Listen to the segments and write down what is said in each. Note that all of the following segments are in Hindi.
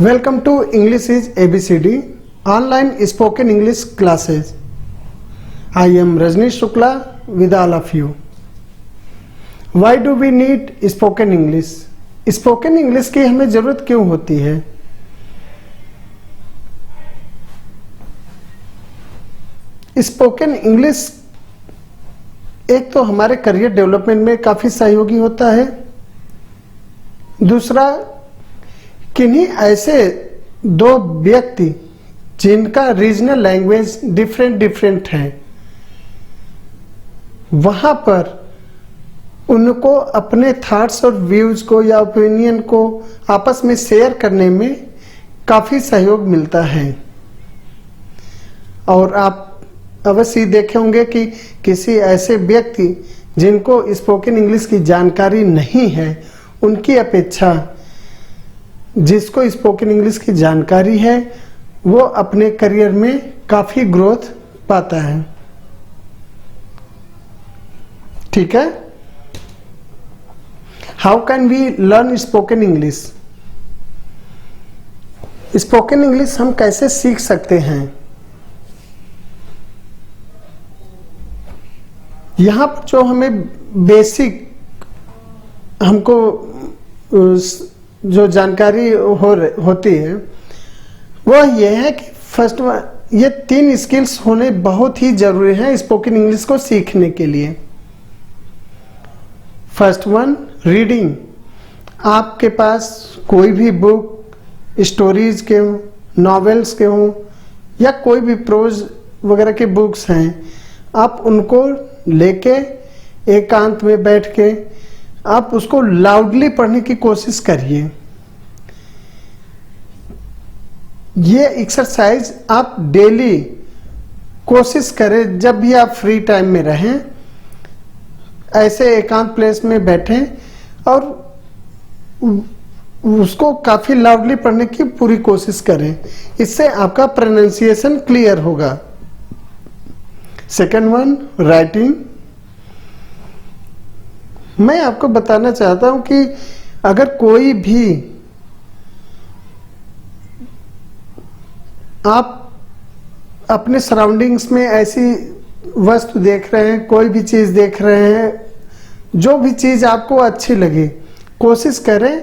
Welcome to English is ABCD online spoken English classes. I am Rajnish Shukla with all of you. Why do we need spoken English? Spoken English की हमें जरूरत क्यों होती है? स्पोकन इंग्लिश एक तो हमारे करियर डेवलपमेंट में काफी सहयोगी होता है। दूसरा, किन्हीं ऐसे दो व्यक्ति जिनका रीजनल लैंग्वेज डिफरेंट है, वहां पर उनको अपने थॉट्स और व्यूज को या ओपिनियन को आपस में शेयर करने में काफी सहयोग मिलता है। और आप अवश्य देखे होंगे कि किसी ऐसे व्यक्ति जिनको स्पोकन इंग्लिश की जानकारी नहीं है, उनकी अपेक्षा जिसको स्पोकन इंग्लिश की जानकारी है वो अपने करियर में काफी ग्रोथ पाता है। ठीक है। How can we learn spoken English? Spoken English हम कैसे सीख सकते हैं? यहां पर जो हमें बेसिक हमको जो जानकारी होती है वह यह है कि फर्स्ट ये 3 स्किल्स होने बहुत ही जरूरी हैं स्पोकन इंग्लिश को सीखने के लिए। First one, reading. आपके पास कोई भी बुक, स्टोरीज के हों, नॉवेल्स के हों या कोई भी प्रोज वगैरह के बुक्स हैं, आप उनको लेके एकांत में बैठ के आप उसको लाउडली पढ़ने की कोशिश करिए। ये एक्सरसाइज आप डेली कोशिश करें, जब भी आप फ्री टाइम में रहें, ऐसे एकांत प्लेस में बैठें और उसको काफी लाउडली पढ़ने की पूरी कोशिश करें। इससे आपका प्रोनाउंसिएशन क्लियर होगा। Second one, writing. मैं आपको बताना चाहता हूं कि अगर कोई भी आप अपने सराउंडिंग्स में ऐसी वस्तु देख रहे हैं, कोई भी चीज देख रहे हैं, जो भी चीज आपको अच्छी लगे, कोशिश करें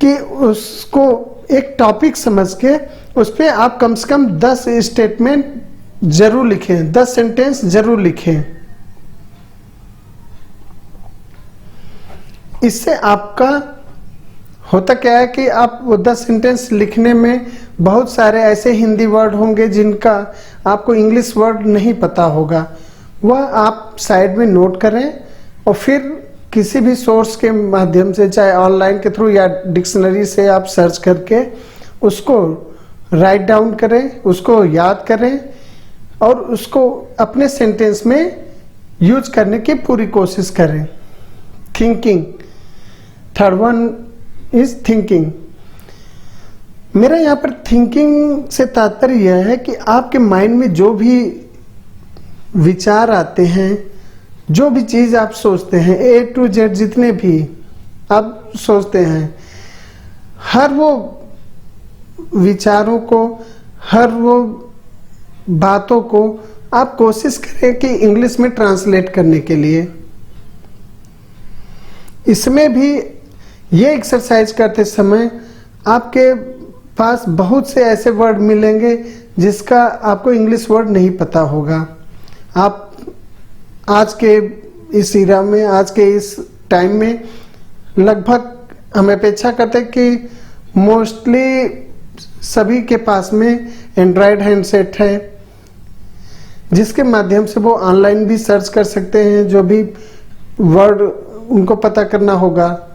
कि उसको एक टॉपिक समझ के उस पर आप कम से कम 10 स्टेटमेंट जरूर लिखें, 10 सेंटेंस जरूर लिखें। इससे आपका होता क्या है कि आप वो 10 सेंटेंस लिखने में बहुत सारे ऐसे हिंदी वर्ड होंगे जिनका आपको इंग्लिश वर्ड नहीं पता होगा, वह आप साइड में नोट करें और फिर किसी भी सोर्स के माध्यम से, चाहे ऑनलाइन के थ्रू या डिक्शनरी से आप सर्च करके उसको राइट डाउन करें, उसको याद करें और उसको अपने सेंटेंस में यूज करने की पूरी कोशिश करें। Thinking, third one is thinking. मेरा यहाँ पर थिंकिंग से तात्पर्य यह है कि आपके माइंड में जो भी विचार आते हैं, जो भी चीज आप सोचते हैं, A to Z जितने भी आप सोचते हैं, हर वो विचारों को, हर वो बातों को आप कोशिश करें कि इंग्लिश में ट्रांसलेट करने के लिए। इसमें भी ये एक्सरसाइज करते समय आपके पास बहुत से ऐसे वर्ड मिलेंगे जिसका आपको इंग्लिश वर्ड नहीं पता होगा। आप आज के इस इरा में, आज के इस टाइम में लगभग हम अपेक्षा करते हैं कि मोस्टली सभी के पास में एंड्रॉयड हैंडसेट है, जिसके माध्यम से वो ऑनलाइन भी सर्च कर सकते हैं जो भी वर्ड उनको पता करना होगा,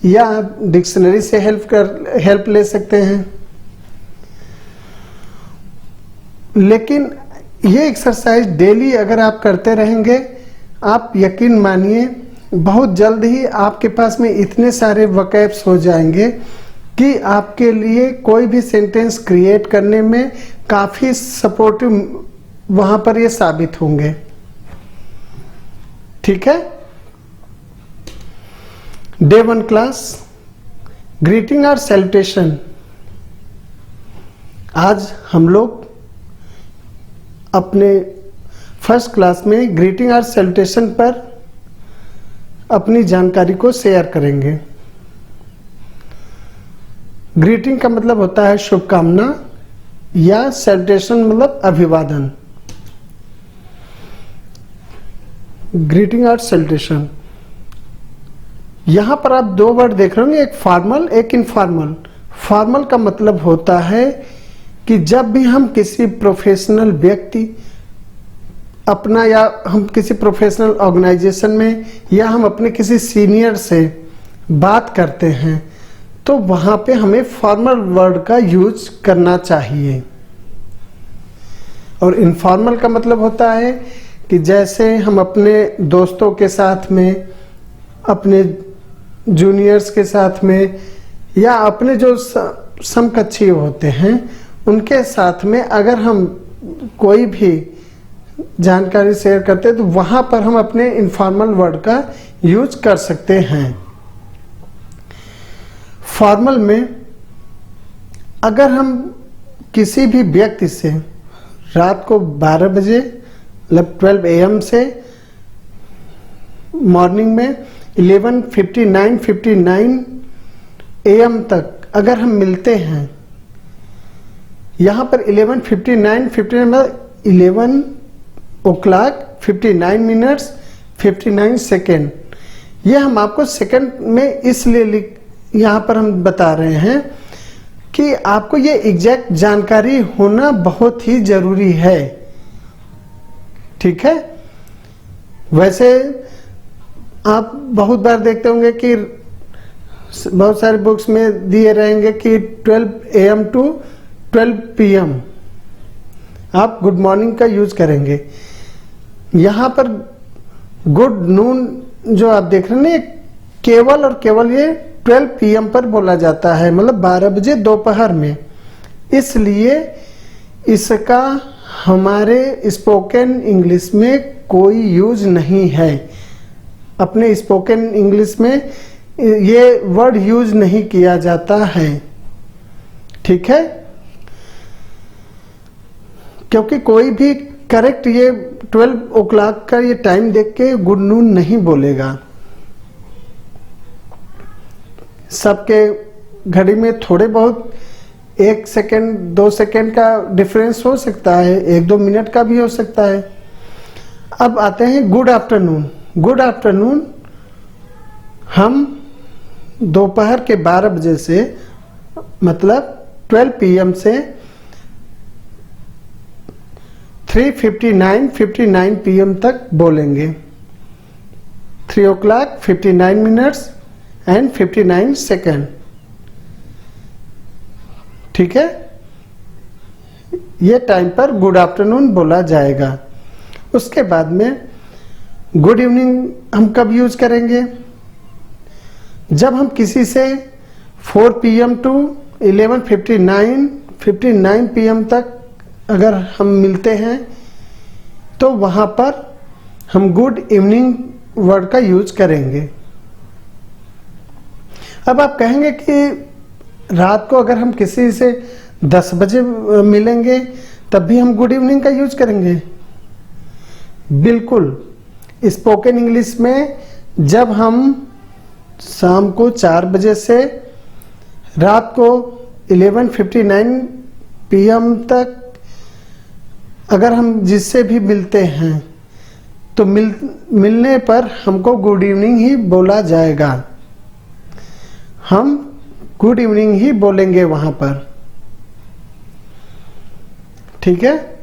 या डिक्शनरी से हेल्प ले सकते हैं। लेकिन ये एक्सरसाइज डेली अगर आप करते रहेंगे, आप यकीन मानिए बहुत जल्द ही आपके पास में इतने सारे वोकैब्स हो जाएंगे कि आपके लिए कोई भी सेंटेंस क्रिएट करने में काफी सपोर्टिव वहां पर ये साबित होंगे। ठीक है। डे 1 क्लास, ग्रीटिंग और सैल्यूटेशन। आज हम लोग अपने फर्स्ट क्लास में ग्रीटिंग और सैल्यूटेशन पर अपनी जानकारी को शेयर करेंगे। ग्रीटिंग का मतलब होता है शुभकामना या सैल्यूटेशन मतलब अभिवादन। ग्रीटिंग और सैल्यूटेशन, यहां पर आप दो वर्ड देख रहे होंगे, एक फॉर्मल एक इनफॉर्मल। फॉर्मल का मतलब होता है कि जब भी हम किसी प्रोफेशनल व्यक्ति अपना या हम किसी प्रोफेशनल ऑर्गेनाइजेशन में या हम अपने किसी सीनियर से बात करते हैं तो वहां पे हमें फॉर्मल वर्ड का यूज करना चाहिए। और इनफॉर्मल का मतलब होता है कि जैसे हम अपने दोस्तों के साथ में, अपने जूनियर्स के साथ में या अपने जो समकक्षी होते हैं उनके साथ में अगर हम कोई भी जानकारी शेयर करते हैं तो वहां पर हम अपने इनफॉर्मल वर्ड का यूज कर सकते हैं। फॉर्मल में अगर हम किसी भी व्यक्ति से रात को 12 बजे मतलब 12 AM से मॉर्निंग में 11:59 AM तक अगर हम मिलते हैं, यहां पर 11:59 मतलब 11 o'clock 59 minutes 59 सेकेंड, ये हम आपको सेकंड में इसलिए यहां पर हम बता रहे हैं कि आपको ये एग्जैक्ट जानकारी होना बहुत ही जरूरी है। ठीक है, वैसे आप बहुत बार देखते होंगे कि बहुत सारे बुक्स में दिए रहेंगे कि 12 AM to 12 PM आप गुड मॉर्निंग का यूज करेंगे। यहां पर गुड नून जो आप देख रहे हैं केवल और केवल ये 12 PM पर बोला जाता है, मतलब 12 बजे दोपहर में। इसलिए इसका हमारे स्पोकन इंग्लिश में कोई यूज नहीं है। अपने स्पोकन इंग्लिश में ये वर्ड यूज नहीं किया जाता है। ठीक है, क्योंकि कोई भी करेक्ट ये 12 o'clock का ये टाइम देख के गुड नून नहीं बोलेगा। सबके घड़ी में थोड़े बहुत 1 सेकेंड 2 सेकेंड का डिफरेंस हो सकता है, 1-2 मिनट का भी हो सकता है। अब आते हैं गुड आफ्टरनून। गुड आफ्टरनून हम दोपहर के 12 बजे से मतलब 12 PM से 3:59 PM तक बोलेंगे। 3 o'clock 59 minutes and 59 सेकेंड। ठीक है, ये टाइम पर गुड आफ्टरनून बोला जाएगा। उसके बाद में गुड इवनिंग हम कब यूज करेंगे? जब हम किसी से 4 PM to 11:59 PM तक अगर हम मिलते हैं तो वहां पर हम गुड इवनिंग वर्ड का यूज करेंगे। अब आप कहेंगे कि रात को अगर हम किसी से 10 बजे मिलेंगे तब भी हम गुड इवनिंग का यूज करेंगे? बिल्कुल। स्पोकन इंग्लिश में जब हम शाम को 4 बजे से रात को 11:59 PM तक अगर हम जिससे भी मिलते हैं तो मिलने पर हमको गुड इवनिंग ही बोला जाएगा। हम गुड इवनिंग ही बोलेंगे वहां पर। ठीक है,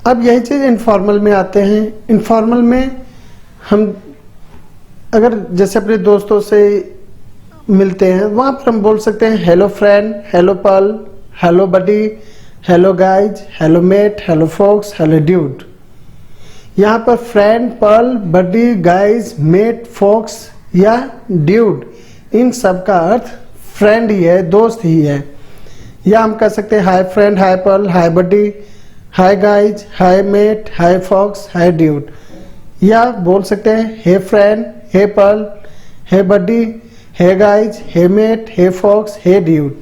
अब यही चीज इनफॉर्मल में आते हैं। इनफॉर्मल में हम अगर जैसे अपने दोस्तों से मिलते हैं वहां पर हम बोल सकते हैं hello friend, hello pal, hello buddy, hello guys, hello mate, hello folks, hello dude. यहाँ पर friend, pal, buddy, guys, mate, folks या ड्यूड इन सब का अर्थ फ्रेंड ही है, दोस्त ही है। या हम कह सकते हैं हाय फ्रेंड, हाय पर्ल, हाय बडी, हाय गाइज, हाय मेट, हाय फॉक्स, हाय ड्यूड। या बोल सकते हैं हे फ्रेंड, हे पर्ल, हे बडी, हे गाइज, हे मेट, हे फॉक्स, हे ड्यूड।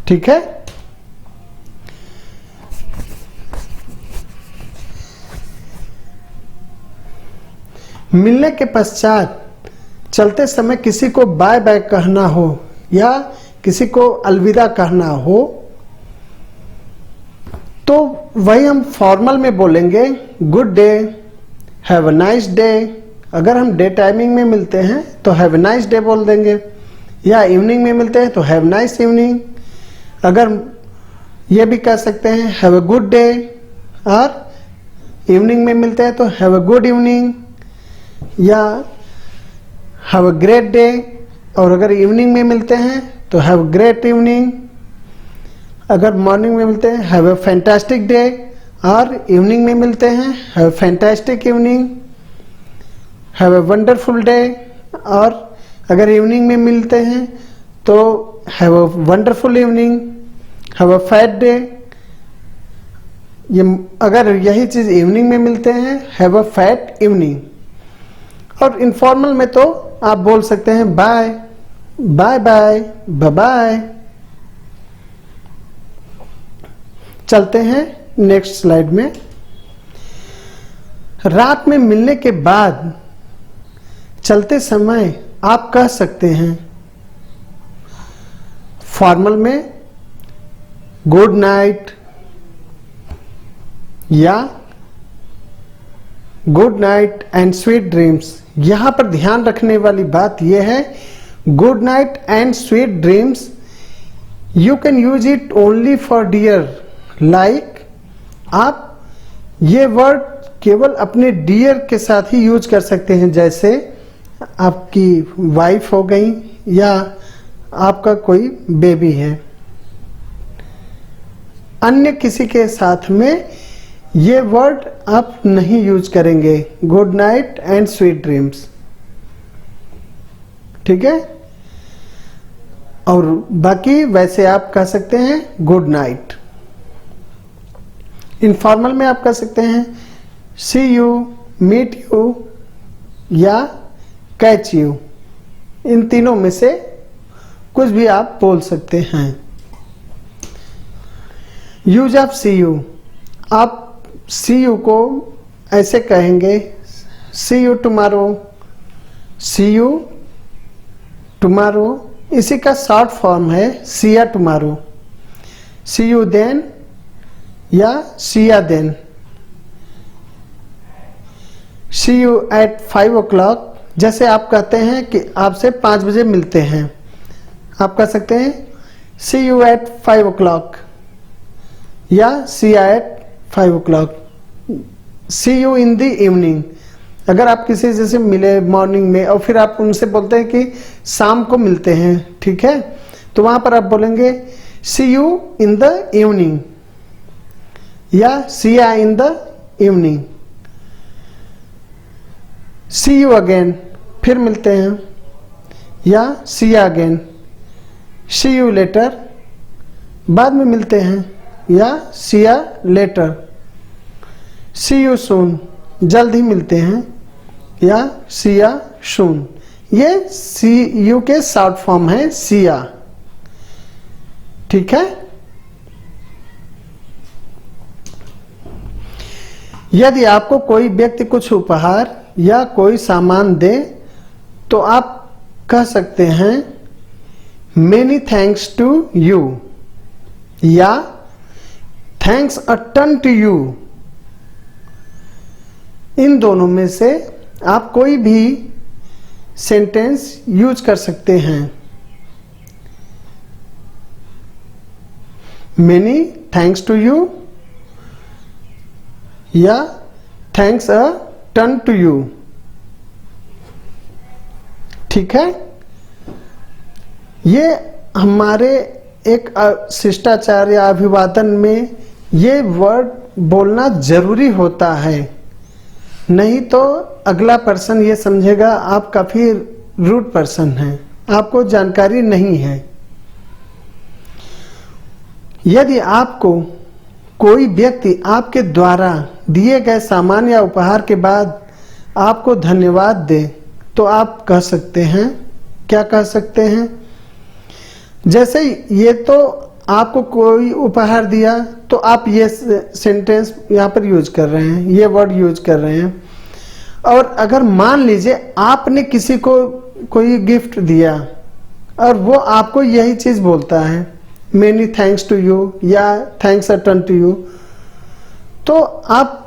ठीक है। मिलने के पश्चात चलते समय किसी को बाय बाय कहना हो या किसी को अलविदा कहना हो तो वही हम फॉर्मल में बोलेंगे good day, have a nice day. अगर हम डे टाइमिंग में मिलते हैं तो हैव अ नाइस डे बोल देंगे, या इवनिंग में मिलते हैं तो हैव नाइस इवनिंग। अगर ये भी कह सकते हैं हैव अ गुड डे, और इवनिंग में मिलते हैं तो हैव अ गुड इवनिंग या हैव अ ग्रेट डे। और अगर इवनिंग में मिलते हैं तो हैव अ ग्रेट इवनिंग। अगर मॉर्निंग में मिलते हैं हैव अ फैंटास्टिक डे, और इवनिंग में मिलते हैं have a fantastic evening, have a wonderful day. और अगर इवनिंग में मिलते हैं तो have a wonderful evening, have a fat day. ये अगर यही चीज इवनिंग में मिलते हैं हैव अ फैट इवनिंग। और इनफॉर्मल में तो आप बोल सकते हैं bye, bye bye, bye bye. चलते हैं नेक्स्ट स्लाइड में। रात में मिलने के बाद चलते समय आप कह सकते हैं फॉर्मल में गुड नाइट या good night and sweet dreams. यहां पर ध्यान रखने वाली बात यह है good night and sweet dreams you can use it only for dear. Like आप ये वर्ड केवल अपने डियर के साथ ही यूज कर सकते हैं, जैसे आपकी वाइफ हो गई या आपका कोई बेबी है। अन्य किसी के साथ में ये वर्ड आप नहीं यूज करेंगे good night and sweet dreams, ठीक है। और बाकी वैसे आप कह सकते हैं गुड नाइट। इनफॉर्मल में आप कह सकते हैं सी यू, मीट यू या कैच यू। इन तीनों में से कुछ भी आप बोल सकते हैं। यूज ऑफ सी यू, आप सी यू को ऐसे कहेंगे see you tomorrow, see you tomorrow. इसी का शॉर्ट फॉर्म है सी या टुमारो। सी यू देन या सी या then. C you eight 5 o'clock, जैसे आप कहते हैं कि आपसे 5 बजे मिलते हैं, आप कह सकते हैं सी यू एट 5 o'clock या see at 5 o'clock। See you in the evening, अगर आप किसी से मिले मॉर्निंग में और फिर आप उनसे बोलते हैं कि शाम को मिलते हैं, ठीक है, तो वहां पर आप बोलेंगे see you in the evening या सी या in the evening. See you again, फिर मिलते हैं, या सी या अगेन। सी यू लेटर, बाद में मिलते हैं, या सी या लेटर। सी यू सून, जल्द ही मिलते हैं, या सी या सून। ये सी यू के शॉर्ट फॉर्म है सिया, ठीक है। यदि आपको कोई व्यक्ति कुछ उपहार या कोई सामान दे तो आप कह सकते हैं मेनी थैंक्स टू यू या thanks a ton to you. इन दोनों में से आप कोई भी सेंटेंस यूज कर सकते हैं। मेनी थैंक्स टू यू या thanks a ton to you, ठीक है। ये हमारे एक शिष्टाचार या अभिवादन में ये वर्ड बोलना जरूरी होता है, नहीं तो अगला पर्सन ये समझेगा आप काफी रूड पर्सन हैं, आपको जानकारी नहीं है। यदि आपको कोई व्यक्ति आपके द्वारा दिए गए सामान या उपहार के बाद आपको धन्यवाद दे तो आप कह सकते हैं, क्या कह सकते हैं, जैसे ये तो आपको कोई उपहार दिया तो आप ये सेंटेंस यहाँ पर यूज कर रहे हैं, ये वर्ड यूज कर रहे हैं। और अगर मान लीजिए आपने किसी को कोई गिफ्ट दिया और वो आपको यही चीज बोलता है, मेनी थैंक्स टू यू या थैंक्स रिटर्न टू यू, तो आप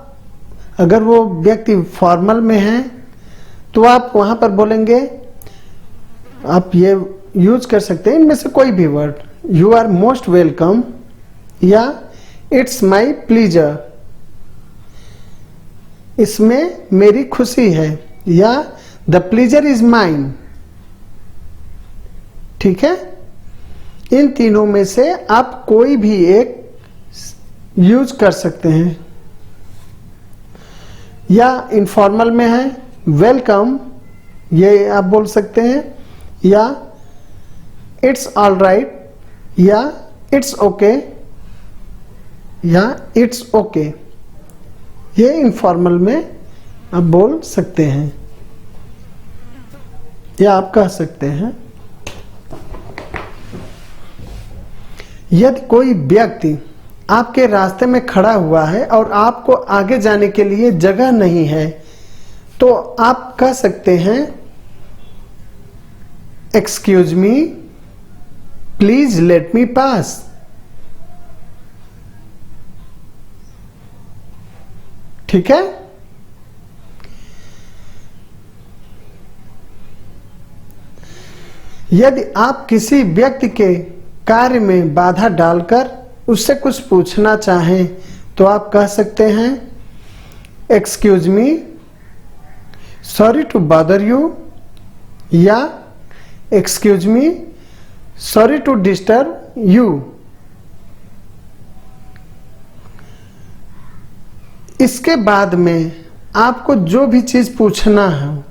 अगर वो व्यक्ति फॉर्मल में है तो आप वहां पर बोलेंगे, आप ये यूज कर सकते हैं इनमें से कोई भी word, you are most welcome या इट्स माई प्लीजर, इसमें मेरी खुशी है, या द प्लीजर इज माइन। ठीक है, इन तीनों में से आप कोई भी एक यूज कर सकते हैं। या इनफॉर्मल में है वेलकम, ये आप बोल सकते हैं, या इट्स ऑल राइट, या इट्स ओके, या इट्स ओके, ये इनफॉर्मल में आप बोल सकते हैं या आप कह सकते हैं। यदि कोई व्यक्ति आपके रास्ते में खड़ा हुआ है और आपको आगे जाने के लिए जगह नहीं है तो आप कह सकते हैं, excuse me, please let me pass. ठीक है, यदि आप किसी व्यक्ति के कार्य में बाधा डालकर उससे कुछ पूछना चाहें तो आप कह सकते हैं, excuse me, sorry to bother you, या excuse me, sorry to disturb you. इसके बाद में आपको जो भी चीज पूछना है,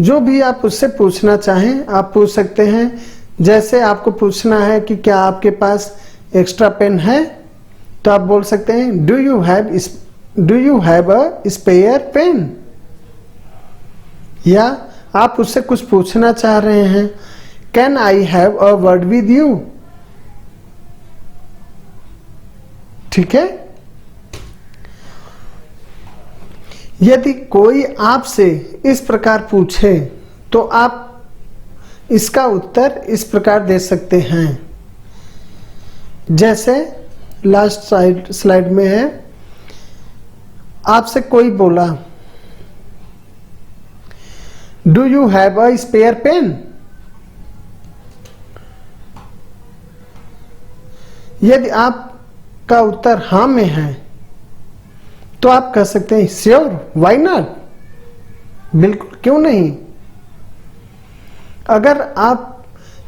जो भी आप उससे पूछना चाहें आप पूछ सकते हैं। जैसे आपको पूछना है कि क्या आपके पास एक्स्ट्रा पेन है, तो आप बोल सकते हैं, do you have a spare pen. या आप उससे कुछ पूछना चाह रहे हैं, can I have a word with you. ठीक है, यदि कोई आपसे इस प्रकार पूछे तो आप इसका उत्तर इस प्रकार दे सकते हैं। जैसे लास्ट स्लाइड में है, आपसे कोई बोला, do you have a spare pen. यदि आपका उत्तर हाँ में है तो आप कह सकते हैं, श्योर, व्हाई नॉट, बिल्कुल क्यों नहीं।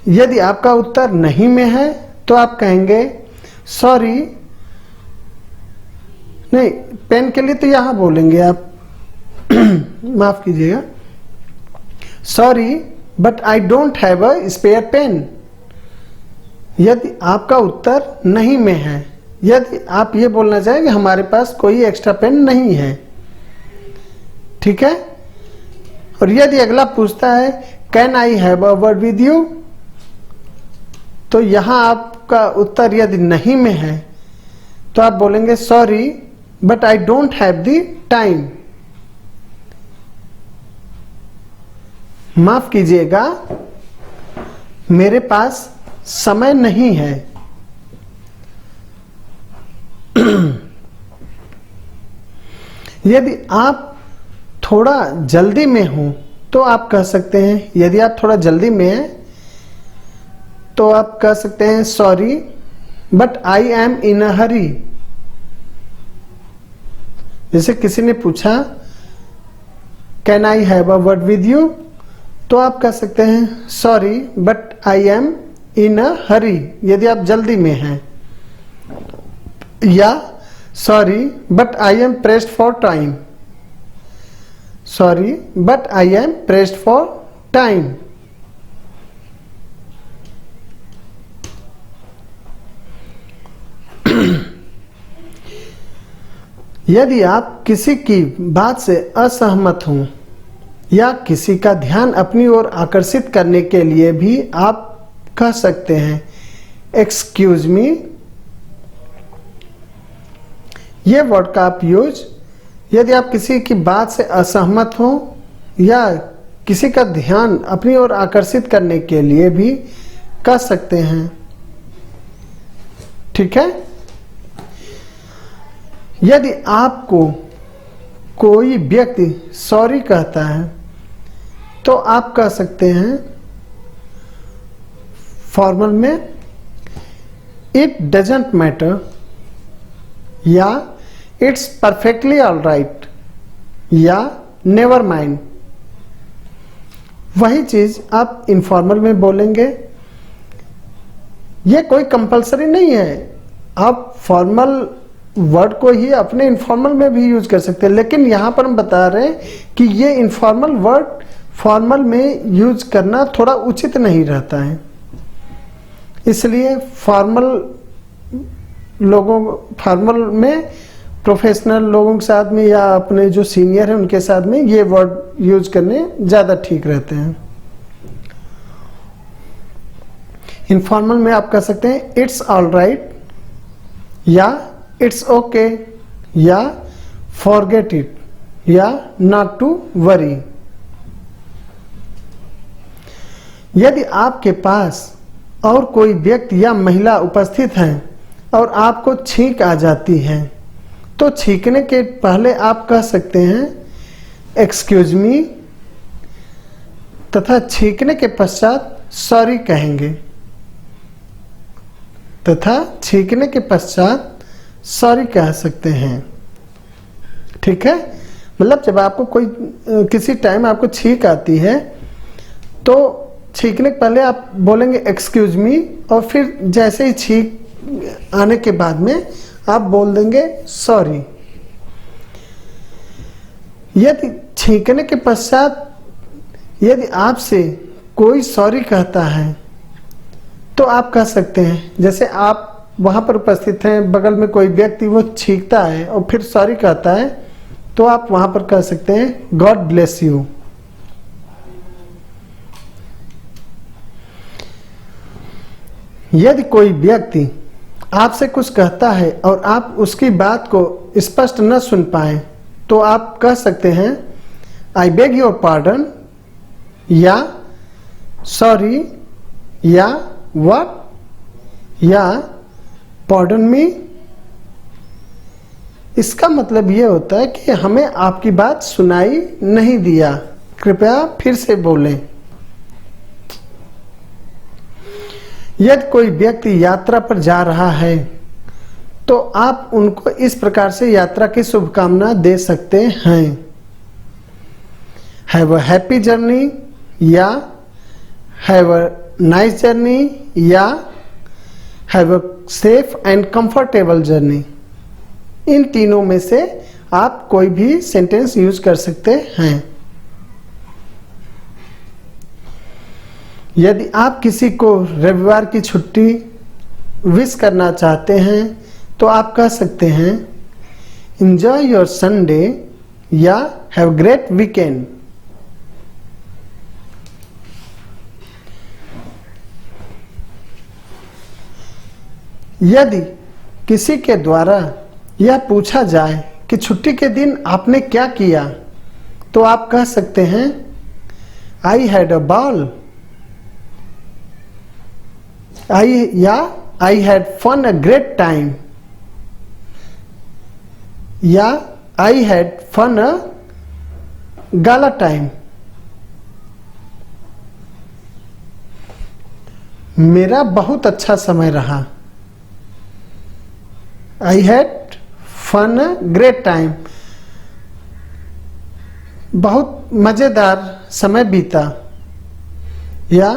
यदि आपका उत्तर नहीं में है तो आप कहेंगे, सॉरी, नहीं, पेन के लिए तो यहां बोलेंगे आप माफ कीजिएगा, sorry but I don't have a spare pen. यदि आपका उत्तर नहीं में है, यदि आप ये बोलना चाहें कि हमारे पास कोई एक्स्ट्रा पेन नहीं है। ठीक है, और यदि अगला पूछता है, can I have a word with you, तो यहां आपका उत्तर यदि नहीं में है तो आप बोलेंगे, sorry but I don't have the time. माफ कीजिएगा, मेरे पास समय नहीं है। यदि आप थोड़ा जल्दी में हो तो आप कह सकते हैं, यदि आप थोड़ा जल्दी में हैं तो आप कह सकते हैं, सॉरी बट आई एम इन अ हरी। जैसे किसी ने पूछा, can I have a word with you, तो आप कह सकते हैं, सॉरी बट आई एम इन अ हरी, यदि आप जल्दी में हैं। या sorry but I am pressed for time, sorry but I am pressed for time. यदि आप किसी की बात से असहमत हों या किसी का ध्यान अपनी ओर आकर्षित करने के लिए भी आप कह सकते हैं, एक्सक्यूज मी। ये वर्ड का आप यूज यदि आप किसी की बात से असहमत हो या किसी का ध्यान अपनी ओर आकर्षित करने के लिए भी कर सकते हैं। ठीक है। यदि आपको कोई व्यक्ति सॉरी कहता है तो आप कह सकते हैं फॉर्मल में इट डजंट मैटर या इट्स परफेक्टली ऑल राइट या नेवर माइंड। वही चीज आप इनफॉर्मल में बोलेंगे। यह कोई कंपलसरी नहीं है, आप फॉर्मल वर्ड को ही अपने इनफॉर्मल में भी यूज कर सकते हैं, लेकिन यहां पर हम बता रहे हैं कि ये इनफॉर्मल वर्ड फॉर्मल में यूज करना थोड़ा उचित नहीं रहता है। इसलिए फॉर्मल में प्रोफेशनल लोगों के साथ में या अपने जो सीनियर हैं उनके साथ में ये वर्ड यूज करने ज़्यादा ठीक रहते हैं। इनफॉर्मल में आप कह सकते हैं इट्स ऑल राइट या इट्स ओके या फॉरगेट इट या नॉट टू वरी। यदि आपके पास और कोई व्यक्ति या महिला उपस्थित हैं और आपको छींक आ जाती है तो छींकने के पहले आप कह सकते हैं एक्सक्यूज मी तथा छींकने के पश्चात सॉरी कहेंगे तथा छींकने के पश्चात सॉरी कह सकते हैं। ठीक है। मतलब जब आपको कोई किसी टाइम आपको छींक आती है तो छींकने के पहले आप बोलेंगे एक्सक्यूज मी और फिर जैसे ही छींक आने के बाद में आप बोल देंगे सॉरी। यदि छींकने के पश्चात यदि आपसे कोई सॉरी कहता है तो आप कह सकते हैं, जैसे आप वहां पर उपस्थित हैं, बगल में कोई व्यक्ति वो छींकता है और फिर सॉरी कहता है तो आप वहां पर कह सकते हैं गॉड ब्लेस यू। यदि कोई व्यक्ति आपसे कुछ कहता है और आप उसकी बात को स्पष्ट न सुन पाए तो आप कह सकते हैं आई बेग योर पार्डन या सॉरी या व्हाट या पार्डन मी। इसका मतलब यह होता है कि हमें आपकी बात सुनाई नहीं दिया, कृपया फिर से बोलें। यदि कोई व्यक्ति यात्रा पर जा रहा है तो आप उनको इस प्रकार से यात्रा की शुभकामना दे सकते हैं, हैव अ हैप्पी जर्नी या हैव अ नाइस जर्नी या have a safe and comfortable journey. इन तीनों में से आप कोई भी सेंटेंस यूज कर सकते हैं। यदि आप किसी को रविवार की छुट्टी विश करना चाहते हैं तो आप कह सकते हैं एंजॉय योर संडे या हैव ग्रेट वीकेंड। यदि किसी के द्वारा यह पूछा जाए कि छुट्टी के दिन आपने क्या किया तो आप कह सकते हैं I had a ball I had fun a great time या I had fun a gala time. मेरा बहुत अच्छा समय रहा, I had fun a great time, बहुत मजेदार समय बीता। या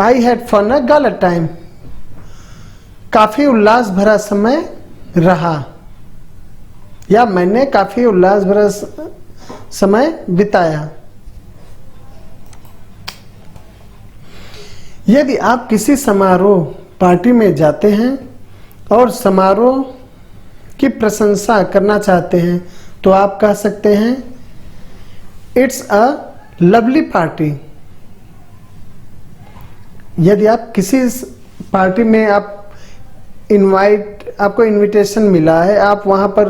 I had fun a gala time, काफी उल्लास भरा समय रहा या मैंने काफी उल्लास भरा समय बिताया। यदि आप किसी समारोह पार्टी में जाते हैं और समारोह की प्रशंसा करना चाहते हैं तो आप कह सकते हैं इट्स अ लवली पार्टी यदि आप किसी पार्टी में आपको इनविटेशन मिला है, आप वहाँ पर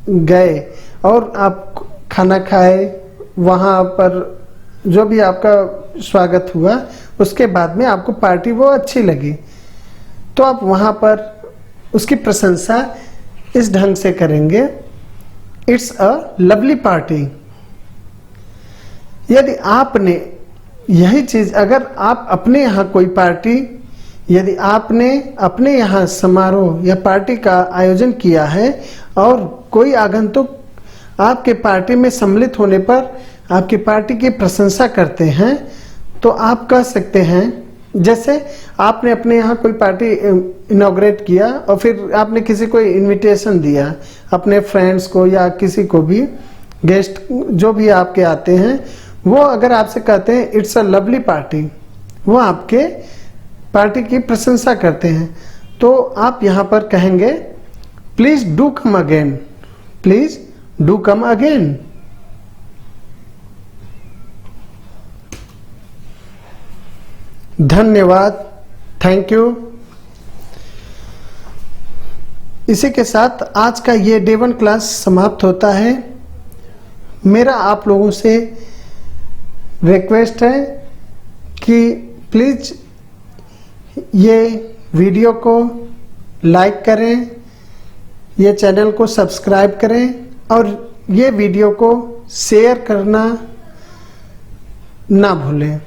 गए और आप खाना खाए, वहाँ पर जो भी आपका स्वागत हुआ, उसके बाद में आपको पार्टी वो अच्छी लगी, तो आप वहाँ पर उसकी प्रशंसा इस ढंग से करेंगे, इट्स अ लवली पार्टी। यदि आपने यही चीज, अगर आप अपने यहाँ कोई पार्टी, यदि आपने अपने यहाँ समारोह या पार्टी का आयोजन किया है और कोई आगंतुक आपके पार्टी में सम्मिलित होने पर आपकी पार्टी की प्रशंसा करते हैं, तो आप कह सकते हैं, जैसे आपने अपने यहाँ कोई पार्टी इनॉग्रेट किया और फिर आपने किसी को इनविटेशन दिया, अपने फ्रेंड्स को या किसी को भी, गेस्ट जो भी आपके आते हैं, वो अगर आपसे कहते हैं इट्स अ लवली पार्टी, वो आपके पार्टी की प्रशंसा करते हैं, तो आप यहाँ पर कहेंगे please do come again, please do come again. धन्यवाद, थैंक यू। इसी के साथ आज का ये डे 1 क्लास समाप्त होता है। मेरा आप लोगों से रिक्वेस्ट है कि प्लीज ये वीडियो को लाइक करें, ये चैनल को सब्सक्राइब करें और ये वीडियो को शेयर करना ना भूलें।